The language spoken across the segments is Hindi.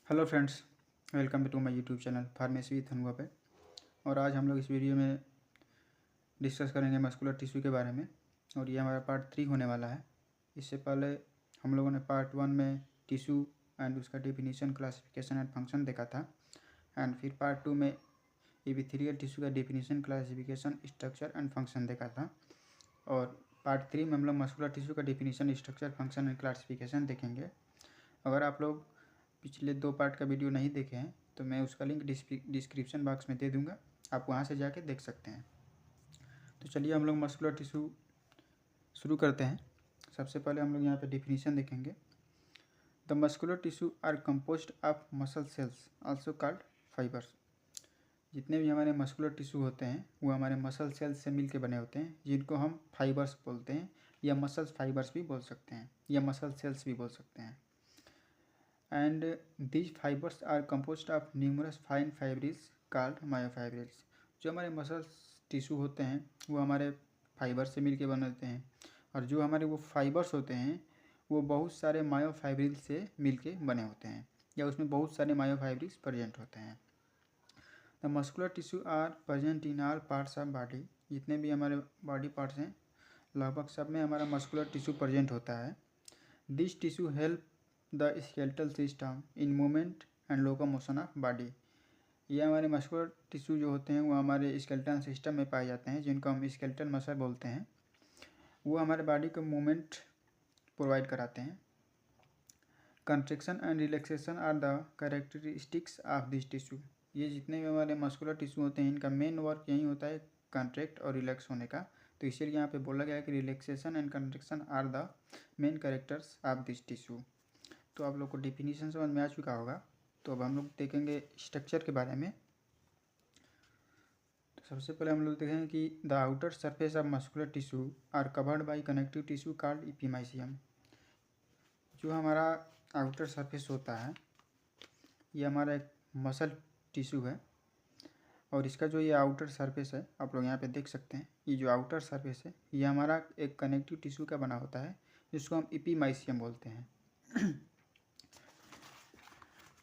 Hello friends, welcome to my YouTube channel pharmacy with Anubhav पे। और आज हम लोग इस वीडियो में डिस्कस करेंगे मस्कुलर टिश्यू के बारे में। और ये हमारा पार्ट 3 होने वाला है। इससे पहले हम लोगों ने पार्ट 1 में टिश्यू एंड उसका डेफिनेशन, क्लासिफिकेशन एंड फंक्शन देखा था। एंड फिर पार्ट 2 में एपिथेलियल टिश्यू का definition, classification, structure and function देखा था। और पार्ट 3 में हम लोग मस्कुलर टिश्यू का definition, structure, function and classification देखेंगे। अगर आप लोग पिछले 2 पार्ट का वीडियो नहीं देखे हैं तो मैं उसका लिंक डिस्क्रिप्शन बॉक्स में दे दूंगा, आप वहां से जाके देख सकते हैं। तो चलिए हम लोग मस्कुलर टिश्यू शुरू करते हैं। सबसे पहले हम लोग यहाँ पे डेफिनेशन देखेंगे। The muscular tissue are composed of muscle cells also called fibres. जितने भी हमारे मस्कुलर टिश्यू होते हैं वो हमारे मसल सेल्स से मिलकर बने होते हैं, जिनको हम फाइबर्स बोलते हैं, या मसल फाइबर्स भी बोल सकते हैं, या मसल सेल्स भी बोल सकते हैं। And these fibers are composed of numerous fine fibrils called myofibrils। जो हमारे मसल टिश्यू होते हैं वो हमारे फाइबर से मिलके बनते हैं, और जो हमारे वो फाइबर्स होते हैं वो बहुत सारे मायोफाइब्रिल से मिलके बने होते हैं, या उसमें बहुत सारे मायोफाइब्रिल्स प्रेजेंट होते हैं। The muscular tissue are present in all parts of body. जितने भी हमारे बॉडी पार्ट्स हैं लगभग सब में हमारा मस्कुलर टिश्यू प्रेजेंट होता है। This tissue help the skeletal system in movement and locomotion of body. ये हमारे मस्कुलर टिश्यू जो होते हैं वो हमारे स्केलेटल सिस्टम में पाए जाते हैं, जिनको हम स्केलेटल मसल बोलते हैं। वो हमारे बॉडी को मूवमेंट प्रोवाइड कराते हैं। Contraction and relaxation are the characteristics of this tissue. ये जितने भी हमारे मस्कुलर टिश्यू होते हैं इनका मेन वर्क यही होता है कंट्रैक्ट और रिलैक्स होने का। तो इसीलिए यहाँ पे बोला गया है कि relaxation and contraction are the main characters of this tissue. तो आप लोग को डेफिनेशन समझ में आ चुका होगा। तो अब हम लोग देखेंगे स्ट्रक्चर के बारे में। तो सबसे पहले हम लोग देखेंगे कि the outer surface of muscular tissue are covered by connective tissue called epimysium. जो हमारा आउटर सरफेस होता है ये हमारा एक मसल टिश्यू है, और इसका जो ये आउटर सरफेस है आप लोग यहाँ पे देख सकते हैं। ये जो आउटर सरफेस है ये हमारा एक कनेक्टिव टिश्यू का बना होता है, जिसको हम इपिमाइसियम बोलते हैं।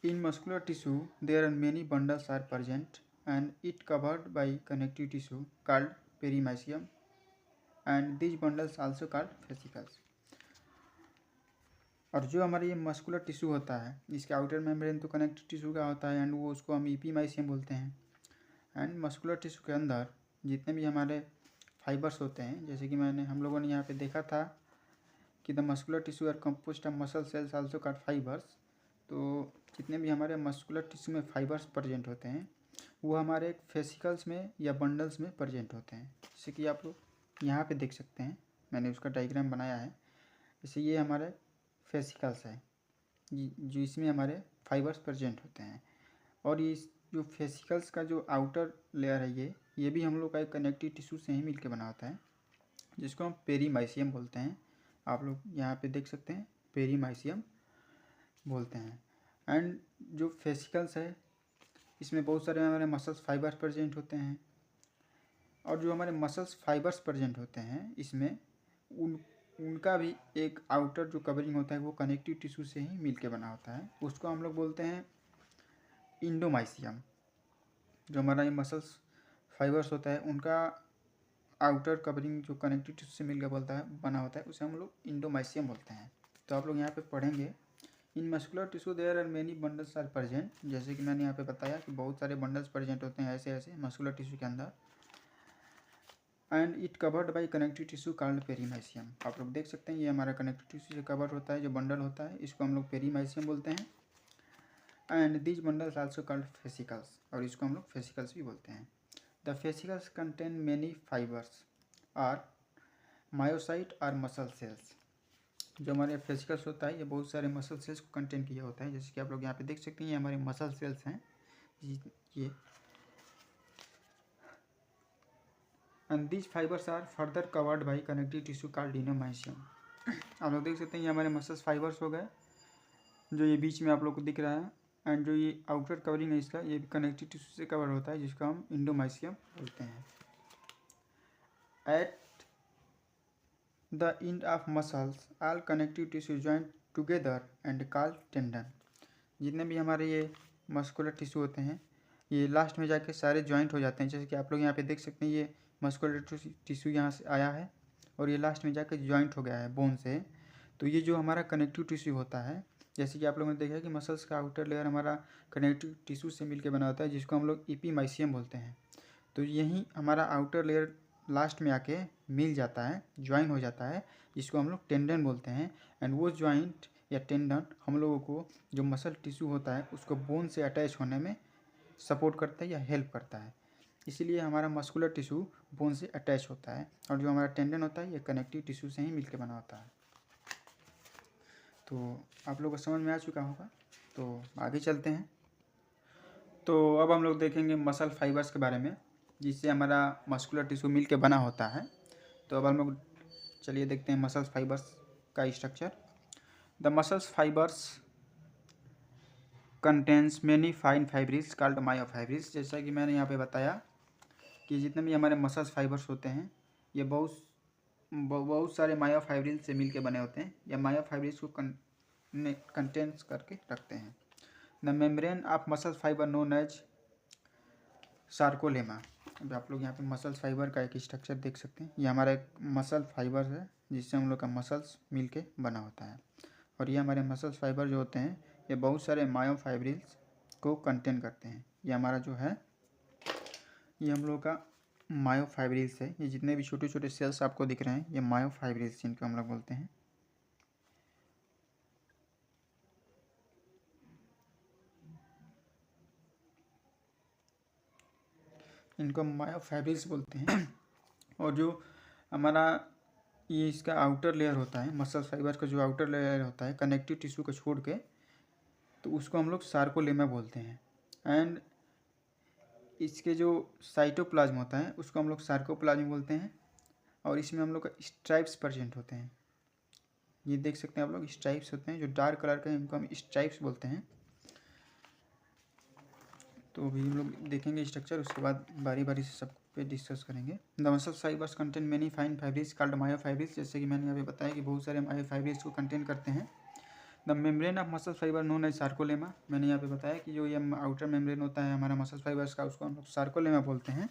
In muscular tissue, there are many bundles are present and it covered by connective tissue called perimysium, and these bundles also called fascicles। और जो हमारा ये मस्कुलर टिश्यू होता है इसके आउटर मेम्ब्रेन तो कनेक्टिव टिश्यू का होता है, एंड वो उसको हम इपीमाइसियम बोलते हैं। एंड मस्कुलर टिश्यू के अंदर जितने भी हमारे फाइबर्स होते हैं, जैसे कि हम लोगों ने यहाँ पे देखा था कि the muscular tissue are composed of muscle cells also called fibres. तो जितने भी हमारे मस्कुलर टिश्यू में फाइबर्स प्रेजेंट होते हैं वो हमारे एक फेसिकल्स में या बंडल्स में प्रेजेंट होते हैं, जैसे कि आप लोग यहाँ पे देख सकते हैं। मैंने उसका डायग्राम बनाया है। जैसे ये हमारे फेसिकल्स है जो इसमें हमारे फाइबर्स प्रेजेंट होते हैं, और ये जो फेसिकल्स का जो आउटर लेयर है ये भी हम लोग का एक कनेक्टिव टिश्यू से ही मिलकर बना होता है, जिसको हम पेरीमाइसियम बोलते हैं। आप लोग यहाँ पे देख सकते हैं, पेरीमाइसियम बोलते हैं। एंड जो फेसिकल्स है इसमें बहुत सारे हमारे मसल्स फाइबर्स प्रेजेंट होते हैं, और जो हमारे मसल्स फाइबर्स प्रेजेंट होते हैं इसमें उनका भी एक आउटर जो कवरिंग होता है वो कनेक्टिव टिश्यू से ही मिलके बना होता है, उसको हम लोग बोलते हैं इंडोमाइसियम। जो हमारा ये मसल्स फाइबर्स होता है उनका आउटर कवरिंग जो कनेक्टिव टिश्यू से मिलकर बना होता है उसे हम लोग इंडोमाइसियम बोलते हैं। तो आप लोग यहाँ पे पढ़ेंगे in muscular tissue there are many bundles are present. जैसे कि मैंने यहाँ पे बताया कि बहुत सारे बंडल्स प्रेजेंट होते हैं ऐसे ऐसे मस्कुलर टिश्यू के अंदर, and it covered by connective tissue called perimysium. आप लोग देख सकते हैं ये हमारा कनेक्टिव टिश्यू से कवर होता है, जो बंडल होता है इसको हम लोग पेरीमाइसियम बोलते हैं। And these bundles also called fascicles, और इसको हम लोग फेसिकल्स भी बोलते हैं। The fascicles contain many fibres are myocyte are muscle cells. जो हमारे फेसिकल्स होता है ये बहुत सारे मसल सेल्स को कंटेन किया होता है, जैसे कि आप लोग यहाँ पे देख सकते हैं ये हमारे मसल सेल्स हैं ये। And these fibres are further covered by connective tissue called endomysium. आप लोग देख सकते हैं ये हमारे मसल्स फाइबर्स हो गए, जो ये बीच में आप लोग को दिख रहा है, एंड जो ये आउटर कवरिंग है इसका ये भी कनेक्टिव टिश्यू से कवर होता है, जिसको हम इंडोमाइसियम बोलते हैं। At the end of muscles all connective tissue joined together and called tendon। जितने भी हमारे ये मस्कुलर टिश्यू होते हैं ये लास्ट में जाके सारे जॉइंट हो जाते हैं। जैसे कि आप लोग यहाँ पे देख सकते हैं, ये मस्कुलर टिश्यू यहाँ से आया है और ये लास्ट में जाके जॉइंट हो गया है बोन से। तो ये जो हमारा कनेक्टिव टिश्यू होता है, जैसे कि आप लोगों ने देखा है कि मसल्स का आउटर लेयर हमारा कनेक्टिव टिश्यू से मिलकर बना होता है, जिसको हम लोग इपीमाइसियम बोलते हैं। तो यही हमारा आउटर लेयर लास्ट में आके मिल जाता है, ज्वाइन हो जाता है, जिसको हम लोग टेंडन बोलते हैं। एंड वो ज्वाइंट या टेंडन हम लोगों को जो मसल टिश्यू होता है उसको बोन से अटैच होने में सपोर्ट करता है या हेल्प करता है। इसीलिए हमारा मस्कुलर टिश्यू बोन से अटैच होता है और जो हमारा टेंडन होता है ये कनेक्टिव टिश्यू से ही मिलकर बना होता है। तो आप लोगों को समझ में आ चुका होगा, तो आगे चलते हैं। तो अब हम लोग देखेंगे मसल फाइबर्स के बारे में, जिससे हमारा मस्कुलर टिश्यू मिल के बना होता है। तो अब हम लोग चलिए देखते हैं मसल फाइबर्स का structure. The muscles fibres contains many fine fibrils called myofibrils. जैसा कि मैंने यहाँ पे बताया कि जितने भी हमारे मसल्स फाइबर्स होते हैं ये बहुत सारे मायोफाइब्रिल्स से मिलके बने होते हैं, या मायोफाइब्रिल्स को कंटेंस करके रखते हैं। The membrane of muscle fibre known as sarcolemma. अब आप लोग यहाँ पे मसल फाइबर का एक स्ट्रक्चर देख सकते हैं। ये हमारा एक मसल फाइबर है जिससे हम लोग का मसल्स मिलके बना होता है। और ये हमारे मसल्स फाइबर जो होते हैं ये बहुत सारे मायोफाइब्रिल्स को कंटेन करते हैं। ये हमारा जो है ये हम लोग का मायोफाइब्रिल्स है। ये जितने भी छोटे छोटे सेल्स आपको दिख रहे हैं ये मायोफाइब्रिल्स जिनको हम लोग बोलते हैं। इनको मायोफाइब्रिल्स बोलते हैं। और जो हमारा ये इसका आउटर लेयर होता है, मसल फाइबर का जो आउटर लेयर होता है कनेक्टिव टिश्यू को छोड़ के, तो उसको हम लोग सार्कोलेमा बोलते हैं। एंड इसके जो साइटोप्लाज्म होता है उसको हम लोग सार्कोप्लाज्म बोलते हैं। और इसमें हम लोग का स्ट्राइप्स प्रेजेंट होते हैं। ये देख सकते हैं आप लोग, स्ट्राइप्स होते हैं जो डार्क कलर के हैं, इनको हम स्ट्राइप्स बोलते हैं। तो अभी हम लोग देखेंगे स्ट्रक्चर, उसके बाद बारी बारी से सब पे डिस्कस करेंगे। The muscle fibres contain many fine fibrils called myofibrils. जैसे कि मैंने अभी बताया कि बहुत सारे मायोफाइब्रिल्स को कंटेन करते हैं। The membrane of muscle fibre known as sarcolemma. मैंने यहाँ पे बताया कि जो ये आउटर मेम्ब्रेन होता है हमारा मसल फाइबर्स का उसको हम लोग सार्कोलेमा बोलते हैं।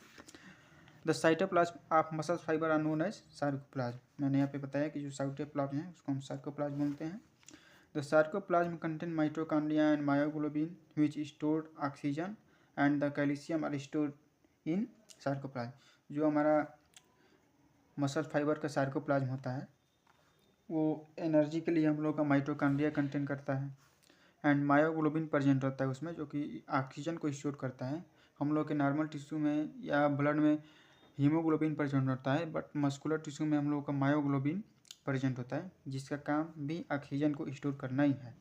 The cytoplasm of muscle fibre are known as sarcoplasm. मैंने यहाँ पे बताया कि जो साइटोप्लाज्म है उसको हम सार्कोप्लाज्म बोलते हैं। The sarcoplasm contain mitochondria and myoglobin which store oxygen and the calcium are store in sarcoplasm. जो हमारा मसल फाइबर का सार्कोप्लाज्म होता है वो एनर्जी के लिए हम लोग का माइटोकॉन्ड्रिया कंटेन करता है एंड मायोग्लोबिन प्रेजेंट होता है उसमें, जो कि ऑक्सीजन को स्टोर करता है। हम लोग के नॉर्मल टिश्यू में या ब्लड में हीमोग्लोबिन प्रेजेंट होता है, बट मस्कुलर टिश्यू में हम लोग का मायोग्लोबिन प्रेजेंट होता है, जिसका काम भी ऑक्सीजन को स्टोर करना ही है।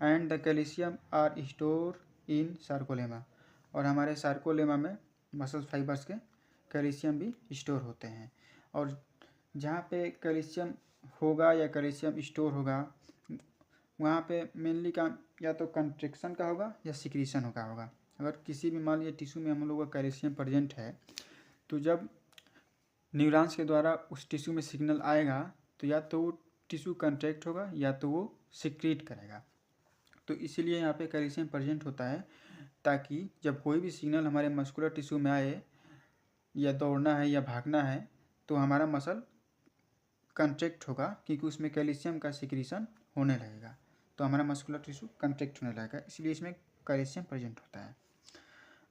And the calcium are store in sarcolemma. और हमारे सार्कोलेमा में मसल फाइबर्स के कैल्शियम भी स्टोर होते हैं। और जहाँ पे कैल्शियम होगा या कैल्शियम स्टोर होगा वहाँ पे मेनली काम या तो कंट्रैक्शन का होगा या सिक्रीशन का होगा। अगर किसी भी मान लीजिए टिश्यू में हम लोग का कैल्शियम प्रेजेंट है तो जब न्यूरॉन्स के द्वारा उस टिश्यू में सिग्नल आएगा तो या तो वो टिश्यू कंट्रैक्ट होगा या तो वो सिक्रीट करेगा। तो इसीलिए यहाँ पे कैल्शियम प्रेजेंट होता है ताकि जब कोई भी सिग्नल हमारे मस्कुलर टिश्यू में आए या दौड़ना है या भागना है तो हमारा मसल कंट्रैक्ट होगा, क्योंकि उसमें कैल्शियम का सिक्रीशन होने लगेगा, तो हमारा मस्कुलर टिश्यू कंट्रैक्ट होने लगेगा, इसलिए इसमें कैल्शियम प्रेजेंट होता है।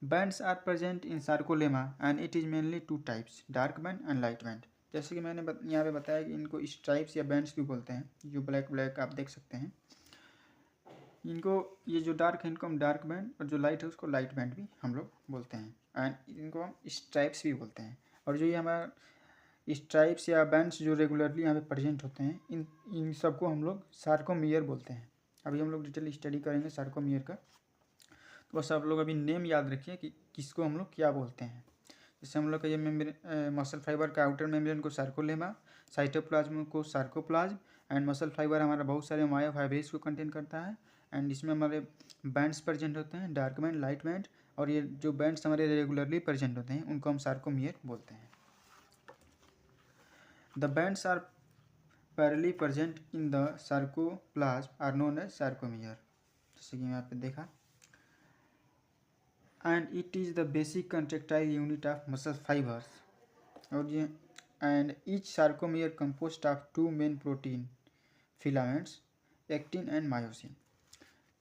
Bands are present in sarcolemma and it is mainly two types, dark band and light band. जैसे कि मैंने यहाँ पे बताया कि इनको स्ट्राइप्स या बैंड्स भी बोलते हैं, जो ब्लैक ब्लैक आप देख सकते हैं। इनको ये जो डार्क है इनको हम डार्क बैंड और जो लाइट है उसको लाइट बैंड भी हम लोग बोलते हैं, एंड इनको हम स्ट्राइप्स भी बोलते हैं। और जो ये हमारा स्ट्राइप्स या बैंड्स जो रेगुलरली यहाँ पे प्रेजेंट होते हैं इन सबको हम लोग सार्कोमियर बोलते हैं। अभी हम लोग डिटेल स्टडी करेंगे सार्कोमियर का, तो बस आप लोग अभी नेम याद रखिए कि किसको हम लोग क्या बोलते हैं। जैसे हम लोग का ये मेम्ब्रेन मसल फाइबर का आउटर मेम्ब्रेन को सार्कोलेमा, साइटोप्लाज्म को सार्कोप्लाज्म, एंड मसल फाइबर हमारा बहुत सारे मायोफाइब्रिल्स को कंटेन करता है। एंड इसमें हमारे बैंड्स प्रेजेंट होते हैं, डार्क बैंड, लाइट बैंड, और ये जो बैंड्स हमारे रेगुलरली प्रेजेंट होते हैं उनको हम सार्कोमियर बोलते हैं। The bands are parallelly present in the sarcoplasm are known as sarcomere. जैसे कि मैं यहाँ पे देखा। And it is the basic contractile unit of muscle fibres. और ये and each sarcomere composed of two main protein filaments, actin and myosin.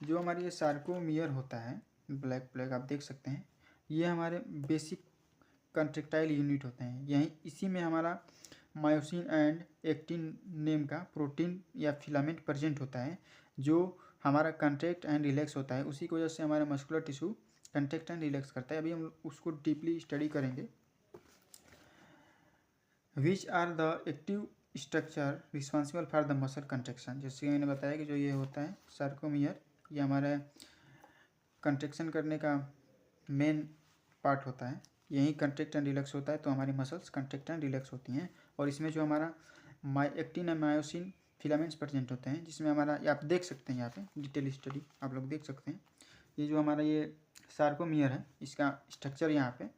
जो हमारी ये सार्कोमियर होता है, ब्लैक ब्लैक आप देख सकते हैं, ये हमारे बेसिक कंट्रेक्टाइल यूनिट होते हैं। यहीं इसी में हमारा मायोसिन एंड एक्टिन नेम का प्रोटीन या फिलामेंट प्रेजेंट होता है, जो हमारा कंट्रैक्ट एंड रिलैक्स होता है। उसी की वजह से हमारा muscular tissue contract and relax करता है। अभी हम उसको डीपली स्टडी करेंगे। Which are the active structure responsible for the muscle contraction. जैसे मैंने बताया कि जो ये होता है सार्कोमियर, ये हमारा कंट्रेक्शन करने का मेन पार्ट होता है। यही कंट्रैक्ट एंड रिलैक्स होता है तो हमारी मसल्स कंट्रैक्ट एंड रिलैक्स होती हैं। और इसमें जो हमारा actin and myosin filaments present होते हैं, जिसमें हमारा आप देख सकते हैं यहाँ पे डिटेल स्टडी आप लोग देख सकते हैं। ये जो हमारा ये सार्कोमियर है, इसका स्ट्रक्चर यहाँ पे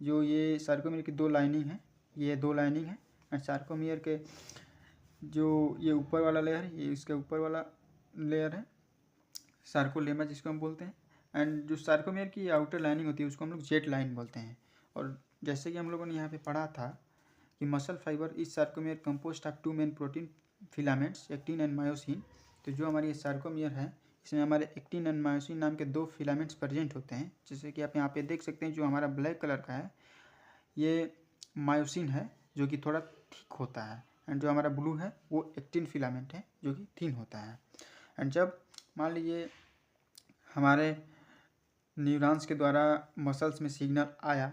जो ये सार्कोमियर की दो लाइनिंग है, ये दो लाइनिंग है। एंड सार्कोमियर के जो ये ऊपर वाला लेयर है, ये इसके ऊपर वाला लेयर है सार्कोलेमा जिसको हम बोलते हैं। एंड जो सार्कोमियर की आउटर लाइनिंग होती है उसको हम लोग जेट लाइन बोलते हैं। और जैसे कि हम लोगों ने यहाँ पे पढ़ा था कि muscle fibre is sarcomere composed of two main protein filaments, actin and myosin. तो जो हमारी ये सार्कोमियर है, इसमें हमारे एक्टिन एंड मायोसिन नाम के दो फिलामेंट्स प्रेजेंट होते हैं। जैसे कि आप यहाँ पे देख सकते हैं, जो हमारा ब्लैक कलर का है ये मायोसिन है जो कि थोड़ा थिक होता है, एंड जो हमारा ब्लू है वो एक्टिन फिलामेंट है जो कि थिन होता है। एंड जब मान लीजिए हमारे न्यूरॉन्स के द्वारा मसल्स में सिग्नल आया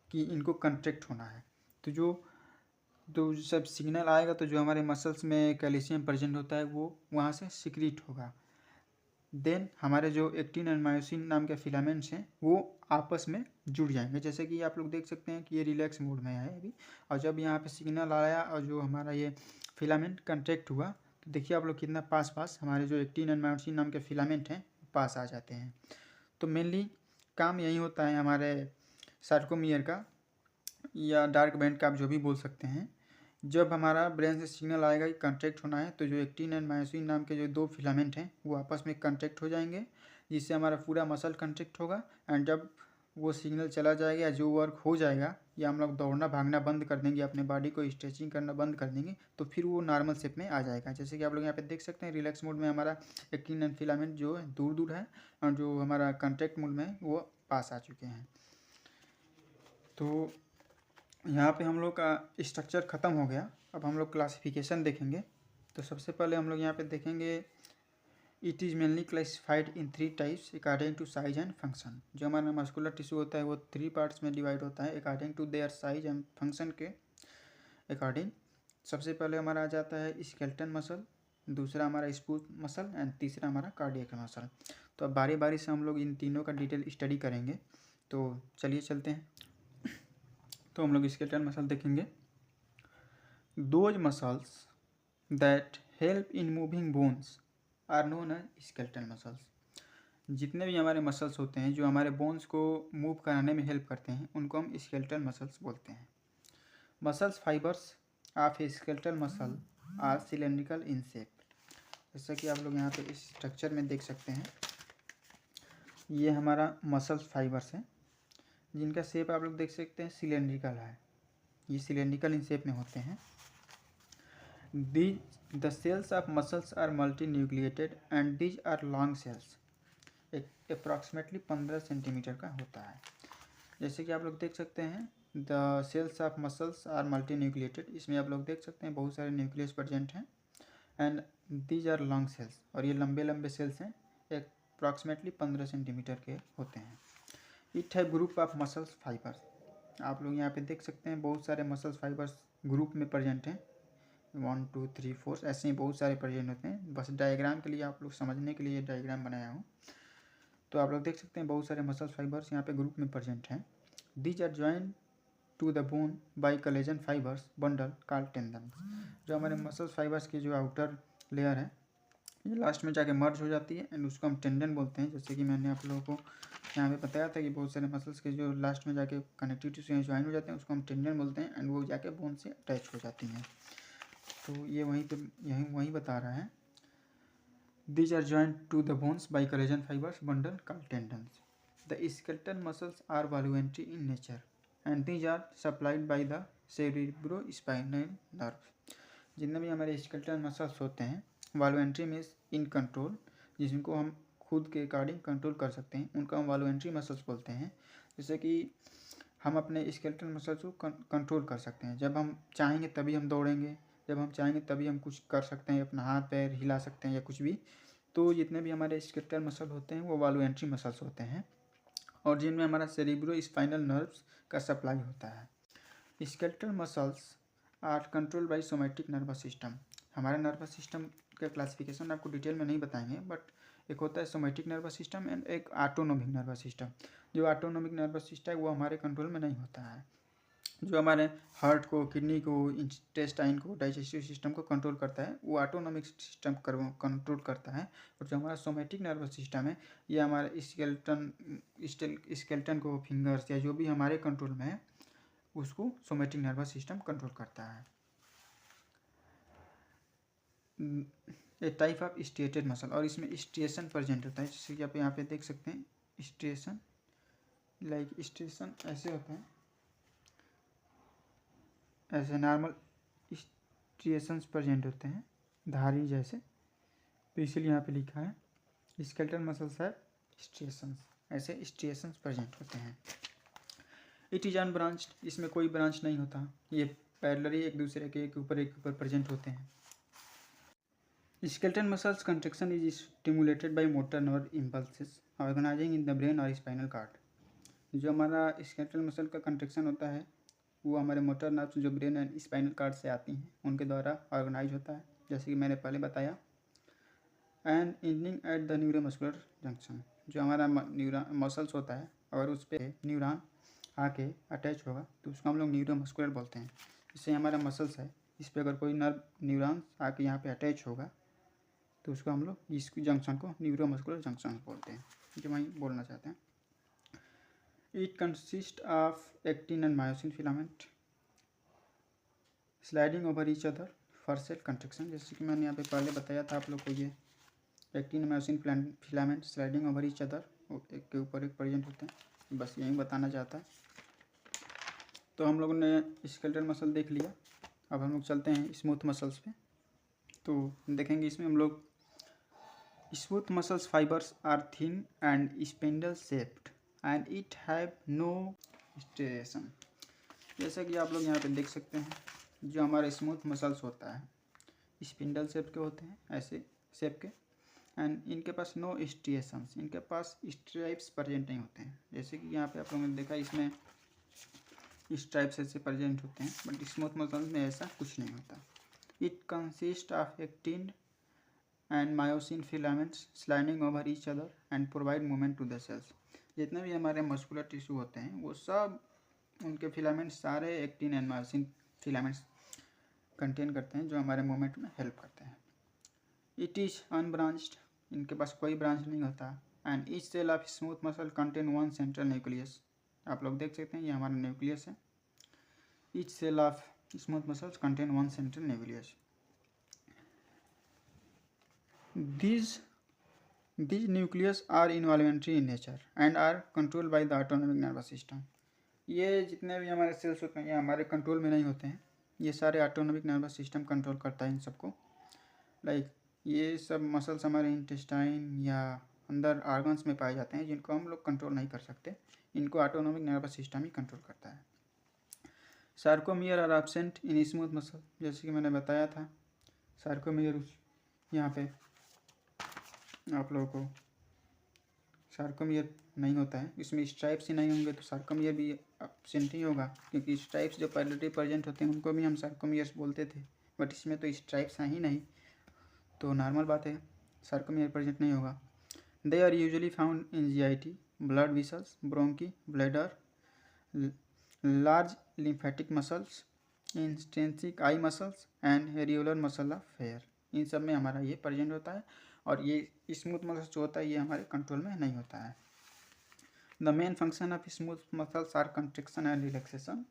कि इनको कंट्रैक्ट होना है, तो जब सिग्नल आएगा तो जो हमारे मसल्स में कैल्शियम प्रेजेंट होता है वो वहाँ से सिक्रीट होगा। देन हमारे जो एक्टिन एंड मायोसिन नाम के फिलामेंट्स हैं वो आपस में जुड़ जाएंगे। जैसे कि आप लोग देख सकते हैं कि ये रिलैक्स मोड में है अभी, और जब यहाँ पे सिग्नल आया और जो हमारा ये फिलामेंट कंट्रैक्ट हुआ तो देखिए आप लोग कितना पास हमारे जो एक्टिन एंड मायोसिन नाम के फिलामेंट हैं पास आ जाते हैं। तो मेनली काम यही होता है हमारे सार्कोमियर का या डार्क बैंड का, आप जो भी बोल सकते हैं। जब हमारा ब्रेन से सिग्नल आएगा कि कंट्रैक्ट होना है तो जो एक्टिन एंड मायोसिन नाम के जो दो फिलामेंट हैं वो आपस में कंट्रैक्ट हो जाएंगे, जिससे हमारा पूरा मसल कंट्रैक्ट होगा। एंड जब वो सिग्नल चला जाएगा या जो वर्क हो जाएगा, या हम लोग दौड़ना भागना बंद कर देंगे, अपने बॉडी को स्ट्रेचिंग करना बंद कर देंगे, तो फिर वो नॉर्मल शेप में आ जाएगा। जैसे कि आप लोग यहाँ पे देख सकते हैं रिलैक्स मोड में हमारा एक्टिन एंड फिलामेंट जो है दूर दूर है, और जो हमारा कंट्रैक्ट मोड में है वो पास आ चुके हैं। तो यहाँ पे हम लोग का स्ट्रक्चर ख़त्म हो गया। अब हम लोग क्लासिफिकेशन देखेंगे। तो सबसे पहले हम लोग यहाँ पे देखेंगे it is mainly classified in 3 types according to size and function. जो हमारा मस्कुलर टिश्यू होता है वो 3 पार्ट्स में डिवाइड होता है according to their size and function के अकॉर्डिंग। सबसे पहले हमारा आ जाता है स्केलेटन मसल, दूसरा हमारा स्मूथ मसल, एंड तीसरा हमारा कार्डियक मसल। तो अब बारी बारी से हम लोग इन तीनों का डिटेल स्टडी करेंगे। तो चलिए चलते हैं। तो हम लोग स्केलेटल मसल देखेंगे। Those muscles that help in moving bones are known as skeletal muscles. जितने भी हमारे मसल्स होते हैं जो हमारे बोन्स को मूव कराने में हेल्प करते हैं उनको हम स्केलेटल मसल्स बोलते हैं। Muscles fibres of a skeletal muscle are cylindrical in shape. जैसा कि आप लोग यहाँ पे इस स्ट्रक्चर में देख सकते हैं, ये हमारा मसल्स फाइबर्स हैं जिनका शेप आप लोग देख सकते हैं सिलेंड्रिकल है। ये सिलेंड्रिकल इन शेप में होते हैं। The cells of muscles are multi nucleated and these are long cells, approximately 15 centimetre का होता है। जैसे कि आप लोग देख सकते हैं the cells of muscles are multi nucleated, इसमें आप लोग देख सकते हैं बहुत सारे न्यूक्लियस प्रेजेंट हैं। And these are long cells, और ये लंबे लंबे सेल्स हैं, अप्रॉक्सीमेटली 15 सेंटीमीटर के होते हैं। इट है ग्रुप ऑफ मसल्स फाइबर्स। आप लोग यहाँ पे देख सकते हैं बहुत सारे मसल्स फाइबर्स ग्रुप में प्रेजेंट हैं, 1 2 3 4 ऐसे ही बहुत सारे प्रेजेंट होते हैं। बस डायग्राम के लिए आप लोग समझने के लिए डायग्राम बनाया हूँ। तो आप लोग देख सकते हैं बहुत सारे मसल्स फाइबर्स यहाँ पे ग्रुप में प्रेजेंट हैं। These are join to the bone by collagen fibres bundle called tendon. जो हमारे मसल्स फाइबर्स की जो आउटर लेयर है ये लास्ट में जाके मर्ज हो जाती है, एंड उसको हम टेंडन बोलते हैं। जैसे कि मैंने आप लोगों को यहाँ पे बताया था कि बहुत सारे मसल्स के जो लास्ट में जाके कनेक्टिव टिश्यू ज्वाइन हो जाते हैं उसको हम टेंडन बोलते हैं, एंड वो जाके बोन से अटैच हो जाती हैं। तो ये वहीं पे वहीं बता रहा है। These are joined to the bones by collagen fibers bundle called tendons. The skeletal muscles are voluntary in nature and these are supplied by the cerebrospinal nerve. जितने भी हमारे स्केलेटल मसल्स होते हैं, वॉल्यूंट्री मीन्स इन कंट्रोल, जिनको हम खुद के अकॉर्डिंग कंट्रोल कर सकते हैं, उनको हम वॉल्यूंट्री मसल्स बोलते हैं। जैसे कि हम अपने स्केलेटल मसल्स को कंट्रोल कर सकते हैं। जब हम चाहेंगे तभी हम दौड़ेंगे, जब हम चाहेंगे तभी हम कुछ कर सकते हैं, अपना हाथ पैर हिला सकते हैं या कुछ भी। तो जितने भी हमारे स्केलेटल मसल होते हैं वो वॉल्यूंट्री मसल्स होते हैं और जिनमें हमारा सेरिब्रोस्पाइनल नर्व्स का सप्लाई होता है। Skeletal muscles are control by somatic nervous system. हमारे नर्वस सिस्टम का क्लासिफिकेशन आपको डिटेल में नहीं बताएंगे, बट एक होता है सोमैटिक नर्वस सिस्टम एंड एक ऑटोनोमिक नर्वस सिस्टम। जो ऑटोनोमिक नर्वस सिस्टम है वो हमारे कंट्रोल में नहीं होता है। जो हमारे हार्ट को, किडनी को, इंटेस्टाइन को, डाइजेस्टिव सिस्टम को कंट्रोल करता है वो ऑटोनोमिक सिस्टम कंट्रोल करता है। और जो हमारा सोमैटिक नर्वस सिस्टम है ये हमारे स्केलेटन को, फिंगर्स या जो भी हमारे कंट्रोल में है उसको सोमैटिक नर्वस सिस्टम कंट्रोल करता है। ए टाइप ऑफ स्ट्रेटेड मसल, और इसमें स्ट्रेशन प्रेजेंट होता है, जैसे कि आप यहाँ पे देख सकते हैं स्ट्रेशन, लाइक स्ट्रेशन ऐसे होता है, ऐसे नॉर्मल स्ट्रेशंस प्रेजेंट होते हैं धारी जैसे, तो इसीलिए यहाँ पे लिखा है स्केलेटल मसल्स है स्ट्रेशंस, ऐसे स्ट्रेशंस प्रेजेंट होते हैं। इट इज अनब्रांच्ड, इसमें कोई ब्रांच नहीं होता, ये पैरेलली एक दूसरे के एक ऊपर प्रेजेंट होते हैं। Skeletal muscles contraction is stimulated by motor nerve impulses organizing in the brain or spinal cord। जो हमारा स्केलेटल मसल का कंट्रैक्शन होता है वो हमारे मोटर नर्व्स जो ब्रेन एंड स्पाइनल कार्ड से आती हैं उनके द्वारा ऑर्गेनाइज होता है, जैसे कि मैंने पहले बताया। And ending at the neuromuscular junction, जो हमारा मसल्स होता है अगर उस पर न्यूरॉन आके अटैच होगा तो उसको हम लोग न्यूरोमस्कुलर बोलते हैं। जैसे हमारा मसल्स है, इस पर अगर कोई नर्व न्यूरॉन आके यहाँ पे अटैच होगा तो उसको हम लोग इस जंक्शन को न्यूरोमस्कुलर जंक्शन बोलते हैं, जो वहीं बोलना चाहते हैं। It consist of actin and myosin filament sliding over each other for sale contraction, जैसे कि मैंने यहाँ पे पहले बताया था आप लोग को, ये actin myosin filament sliding over each other एक के ऊपर एक प्रेजेंट होते हैं, बस यही बताना चाहता है। तो हम लोगों ने स्केलेटल मसल देख लिया, अब हम लोग चलते हैं स्मूथ मसल्स पे। तो देखेंगे इसमें हम लोग smooth muscles fibers are thin and spindle shaped and it have no striation। जैसा कि आप लोग यहाँ पे देख सकते हैं, जो हमारे स्मूथ मसल्स होता है स्पिंडल शेप के होते हैं, ऐसे शेप के, एंड इनके पास नो स्ट्रिएशंस, इनके पास स्ट्राइप्स प्रेजेंट नहीं होते हैं। जैसे कि यहाँ पे आप लोगों ने देखा इसमें स्ट्राइप्स ऐसे प्रेजेंट होते हैं, बट स्मूथ मसल्स में ऐसा कुछ नहीं होता। It consist of actin and myosin filaments sliding over each other and provide movement to the cells. जितने भी हमारे मस्कुलर टिश्यू होते हैं वो सब उनके फिलामेंट्स सारे actin and myosin filaments contain करते हैं जो हमारे मूवमेंट में हेल्प करते हैं। इट इज़ अनब्रांच्ड, इनके पास कोई ब्रांच नहीं होता। And each cell of smooth muscle contain one central nucleus, आप लोग देख सकते हैं ये हमारा न्यूक्लियस है। Each cell of smooth muscles contain one central nucleus. These nucleus are involuntary in nature and are controlled by the autonomic nervous system। ये जितने भी हमारे सेल्स होते हैं ये हमारे कंट्रोल में नहीं होते हैं, ये सारे ऑटोनोमिक नर्वस सिस्टम कंट्रोल करता है इन सबको। लाइक ये सब मसल्स हमारे इंटेस्टाइन या अंदर ऑर्गन्स में पाए जाते हैं जिनको हम लोग कंट्रोल नहीं कर सकते, इनको ऑटोनोमिक नर्वस सिस्टम ही कंट्रोल करता है। Sarcomere are absent in smooth muscle, जैसे कि मैंने बताया था सार्कोमियर यहाँ पे आप लोगों को सार्कोमियर नहीं होता है, इसमें स्ट्राइप्स ही नहीं होंगे तो सार्कोमियर भी एब्सेंट ही होगा, क्योंकि स्ट्राइप्स जो पैरेलली प्रेजेंट होते हैं उनको भी हम सार्कोमियर्स बोलते थे, बट इसमें तो स्ट्राइप्स हैं ही नहीं, तो नॉर्मल बात है सार्कोमियर प्रेजेंट नहीं होगा। They are usually found in GIT, blood vessels, bronchi, bladder, large lymphatic muscles, intrinsic eye muscles and areolar muscle of hair, इन सब में हमारा ये प्रेजेंट होता है। और ये स्मूथ मसल्स जो होता है ये हमारे कंट्रोल में नहीं होता है। The main function of smooth muscles are contraction and relaxation,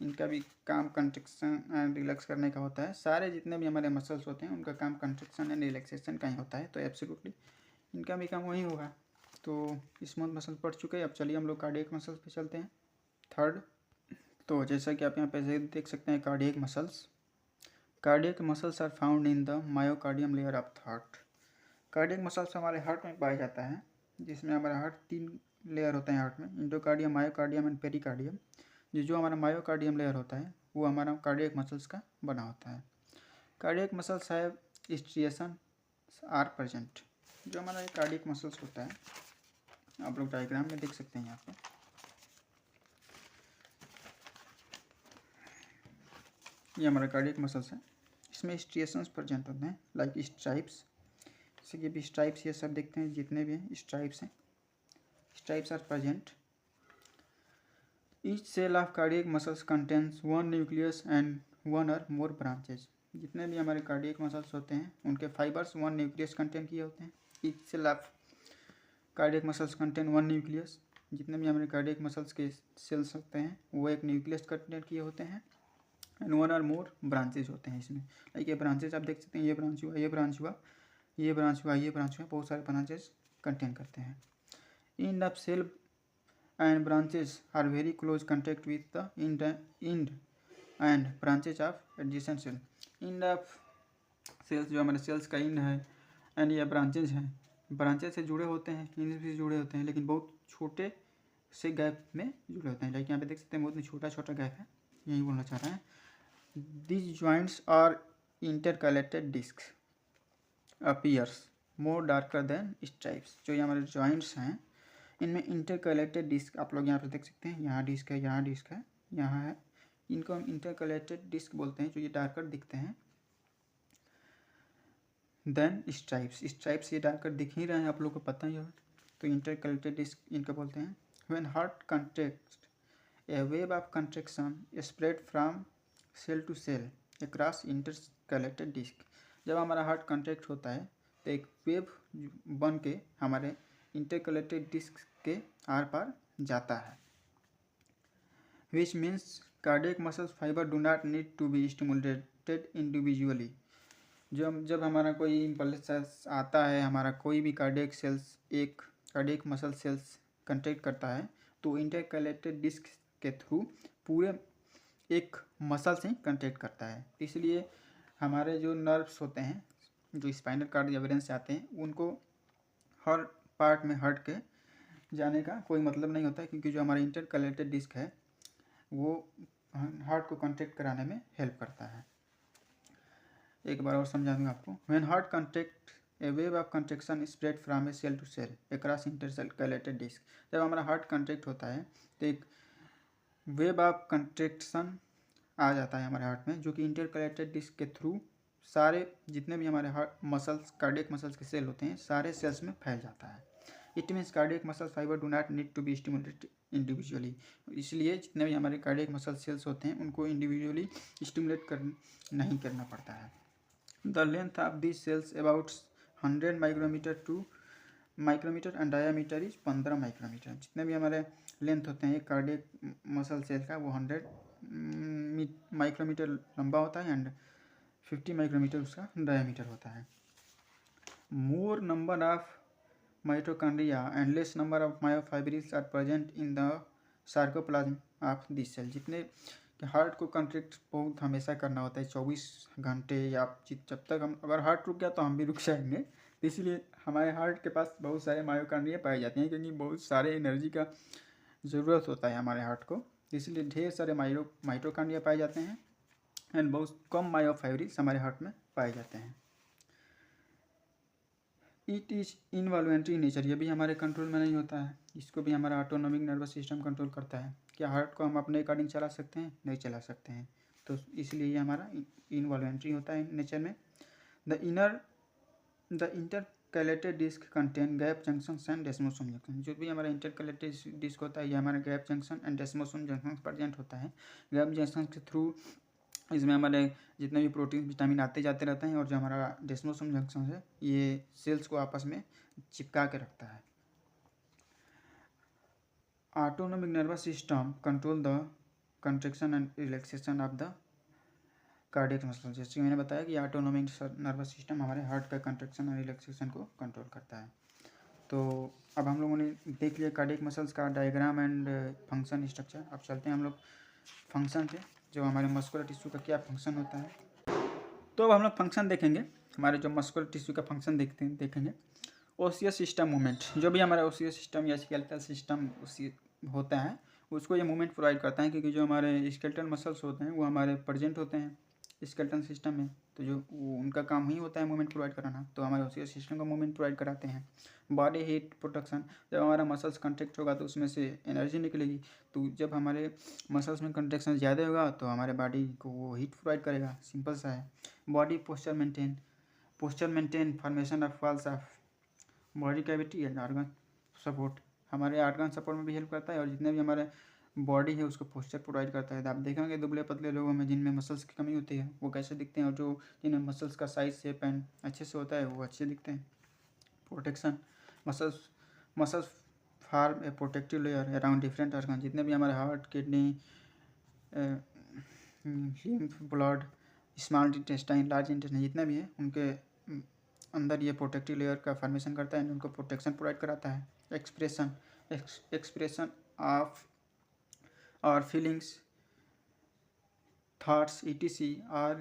इनका भी काम कंट्रैक्शन एंड रिलैक्स करने का होता है। सारे जितने भी हमारे मसल्स होते हैं उनका काम कंट्रैक्शन एंड रिलैक्सेशन का ही होता है, तो एब्सोल्युटली इनका भी काम वही होगा। तो स्मूथ मसल पढ़ चुके हैं, अब चलिए हम लोग कार्डियक मसल्स पे चलते हैं। थर्ड, तो जैसा कि आप यहाँ पे देख सकते हैं cardiac muscles. Cardiac muscles are found in the myocardium layer of heart. Cardiac muscles हमारे हार्ट में पाया जाता है, जिसमें हमारा हार्ट 3 लेयर होते हैं हार्ट में, इंडोकार्डियम, मायोकार्डियम एंड पेरिकार्डियम। जो हमारा मायोकार्डियम लेयर होता है वो हमारा कार्डियक मसल्स का बना होता है। Cardiac muscles have striation are present. जो हमारा कार्डियक मसल्स होता है, आप लोग डायग्राम में देख सकते हैं यहाँ पे, ये हमारा कार्डियक मसल्स है, इसमें स्ट्रिएशंस प्रेजेंट होते हैं लाइक स्ट्राइप्स। जैसे कि अभी स्ट्राइप्स ये सब देखते हैं, जितने भी हैं स्ट्राइप्स हैं, stripes are present. Each cell of cardiac muscles contains one nucleus and one or more branches. जितने भी हमारे कार्डियक मसल्स होते हैं उनके फाइबर्स वन न्यूक्लियस कंटेन किए होते हैं। Each cell of cardiac muscles contain one nucleus. जितने भी हमारे कार्डियक मसल्स के सेल्स होते हैं वो एक न्यूक्लियस कंटेन किए होते हैं and one or more branches होते हैं इसमें। लाइक ये ब्रांचेज आप देख सकते हैं, ये ब्रांच हुआ, ये ब्रांच हुआ, ये ब्रांच हुआ, ये ब्रांच हुआ, बहुत सारे ब्रांचेज कंटेन करते हैं। End of cell and branches are very close contact with the end and branches of adjacent cell. End of cells जो हमारे सेल्स का एंड है एंड ये ब्रांचेज हैं, ब्रांचेज से जुड़े होते हैं, एंड से जुड़े होते हैं, लेकिन बहुत छोटे से गैप में जुड़े होते हैं। लाइक यहाँ पे देख सकते हैं बहुत छोटा छोटा गैप है, यही बोलना चाह रहा है। These joints are intercalated discs appears more darker than stripes। जो ये हमारे joints हैं इनमें intercalated disc आप लोग यहाँ पे देख सकते हैं, यहाँ डिस्क है, यहाँ डिस्क है, यहाँ है, इनको हम intercalated disc बोलते हैं, जो ये डार्कर दिखते हैं देन स्ट्राइप्स ये डार्कर दिख ही रहे हैं, आप लोग को पता ही होगा, तो intercalated disc इनको बोलते हैं। When heart contracts, a wave of contraction spread from cell to cell across intercalated disc. जब हमारा हार्ट कॉन्ट्रैक्ट होता है तो एक वेव बन के हमारे इंटरकलेटेड डिस्क के आर पार जाता है। Which means cardiac muscles fibre do not need to be stimulated individually. जब हमारा कोई इम्पल्स आता है, हमारा कोई भी कार्डियक सेल्स एक कार्डियक मसल सेल्स कॉन्ट्रैक्ट करता है तो इंटरकलेटेड डिस्क के थ्रू पूरे एक मसल से कॉन्टैक्ट करता है। इसलिए हमारे जो नर्व्स होते हैं जो स्पाइनल कॉर्ड या ब्रेन से आते हैं उनको हर पार्ट में हार्ट के जाने का कोई मतलब नहीं होता है, क्योंकि जो हमारा इंटरकलेटेड डिस्क है वो हार्ट को कॉन्टैक्ट कराने में हेल्प करता है। एक बार और समझा दूँगा आपको। When heart contact a wave of contraction spread from a cell to cell across intercalated disc. जब हमारा हार्ट कॉन्ट्रैक्ट होता है तो एक वेव ऑफ कंट्रैक्शन आ जाता है हमारे हार्ट में, जो कि इंटरकलेटेड डिस्क के थ्रू सारे जितने भी हमारे हार्ट मसल्स कार्डियक मसल्स के सेल होते हैं सारे सेल्स में फैल जाता है। It means cardiac muscle fibre do not need to be stimulated individually. इसलिए जितने भी हमारे कार्डियक मसल सेल्स होते हैं उनको इंडिविजुअली स्टिमुलेट नहीं करना पड़ता है। The length of this cells about 100 micrometre and diameter is 15 micrometre. जितने भी हमारे लेंथ होते हैं एक कार्डियक मसल सेल का वो 100 माइक्रोमीटर लंबा होता है एंड 50 माइक्रोमीटर उसका डायमीटर होता है। More number of mitochondria and less number of myofibrils are present in the sarcoplasm of this cell. जितने हार्ट को कॉन्ट्रैक्ट बहुत हमेशा करना होता है 24 घंटे, या जब तक हम अगर हार्ट रुक गया तो हम भी रुक जाएंगे, इसलिए हमारे हार्ट के पास बहुत सारे मायोकॉन्ड्रिया पाए जाते हैं, क्योंकि बहुत सारे एनर्जी का ज़रूरत होता है हमारे हार्ट को, इसलिए ढेर सारे माइटोकॉन्ड्रिया पाए जाते हैं एंड बहुत कम मायोफाइब्रिल्स हमारे हार्ट में पाए जाते हैं। इट इज़ इनवॉल्वेंट्री नेचर, ये भी हमारे कंट्रोल में नहीं होता है, इसको भी हमारा ऑटोनॉमिक नर्वस सिस्टम कंट्रोल करता है। क्या हार्ट को हम अपने अकॉर्डिंग चला सकते हैं? नहीं चला सकते हैं, तो इसलिए ये हमारा इनवॉल्वेंट्री होता है नेचर में। The intercalated disc contain gap junction and desmosome junction. जो भी हमारा इंटरकलेटेड डिस्क होता है ये हमारा gap junction and desmosome junction present होता है। गैप जंक्शन के थ्रू इसमें हमारे जितने भी प्रोटीन विटामिन आते जाते रहते हैं, और जो हमारा डेस्मोसोम जंक्शन है ये सेल्स को आपस में चिपका के रखता है। Autonomic nervous system control the contraction and relaxation of the cardiac muscle. जैसे कि मैंने बताया कि ऑटोनोमिक नर्वस सिस्टम हमारे हार्ट का कंट्रैक्शन और रिलैक्सेशन को कंट्रोल करता है। तो अब हम लोगों ने देख लिया कार्डियक मसल्स का डायग्राम एंड फंक्शन स्ट्रक्चर। अब चलते हैं हम लोग फंक्शन पे, जो हमारे मस्कुलर टिश्यू का क्या फंक्शन होता है। तो अब हम लोग फंक्शन देखेंगे, हमारे जो मस्कुलर टिश्यू का फंक्शन देखेंगे। ओसियस सिस्टम मूवमेंट, जो भी हमारा ओसियस सिस्टम या स्केलेटल सिस्टम उसी होता है, उसको ये मूवमेंट प्रोवाइड करता है, क्योंकि जो हमारे स्केलेटल मसल्स होते हैं वो हमारे प्रेजेंट होते हैं स्केलेटल सिस्टम में, तो जो उनका काम ही होता है मूवमेंट प्रोवाइड कराना, तो हमारे ओसियस सिस्टम को मूवमेंट प्रोवाइड कराते हैं। बॉडी हीट प्रोटेक्शन, जब हमारा मसल्स कंट्रैक्ट होगा तो उसमें से एनर्जी निकलेगी, तो जब हमारे मसल्स में कंट्रैक्शन ज़्यादा होगा तो हमारे बॉडी को वो हीट प्रोवाइड करेगा, सिंपल सा है। Body posture maintain formation of walls of body cavity and organ support, हमारे ऑर्गन सपोर्ट में भी हेल्प करता है, और जितने भी हमारे बॉडी है उसको पोस्चर प्रोवाइड करता है। तो आप देखेंगे दुबले पतले लोगों में जिनमें मसल्स की कमी होती है वो कैसे दिखते हैं, और जो जिनमें मसल्स का साइज शेप एंड अच्छे से होता है वो अच्छे दिखते हैं। प्रोटेक्शन, मसल्स फॉर्म ए protective layer around different organ, जितने भी हमारे heart, kidney, lymph, blood, small intestine, large intestine, जितने भी हैं उनके अंदर ये प्रोटेक्टिव लेयर का फॉर्मेशन करता है, उनको प्रोटेक्शन प्रोवाइड कराता है। एक्सप्रेशन ऑफ और feelings, thoughts etc are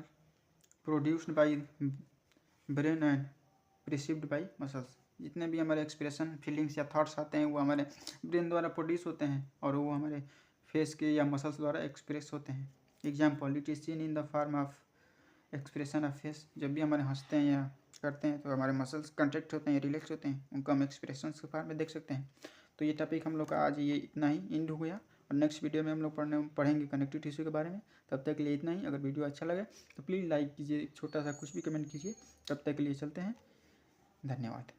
produced by brain and perceived by muscles, जितने भी हमारे एक्सप्रेशन, फीलिंग्स या थॉट्स आते हैं वो हमारे ब्रेन द्वारा प्रोड्यूस होते हैं और वो हमारे फेस के या मसल्स द्वारा एक्सप्रेस होते हैं। Example, it is seen in the form of expression of face, जब भी हमारे हंसते हैं या करते हैं तो हमारे मसल्स कंट्रैक्ट होते हैं, रिलैक्स होते हैं, उनको हम एक्सप्रेशन के फॉर्म में देख सकते हैं। तो ये टॉपिक हम लोग का आज ये इतना ही एंड हो गया, और नेक्स्ट वीडियो में हम लोग पढ़ेंगे कनेक्टिव टिश्यू के बारे में। तब तक के लिए इतना ही। अगर वीडियो अच्छा लगे तो प्लीज़ लाइक कीजिए, छोटा सा कुछ भी कमेंट कीजिए। तब तक के लिए चलते हैं, धन्यवाद।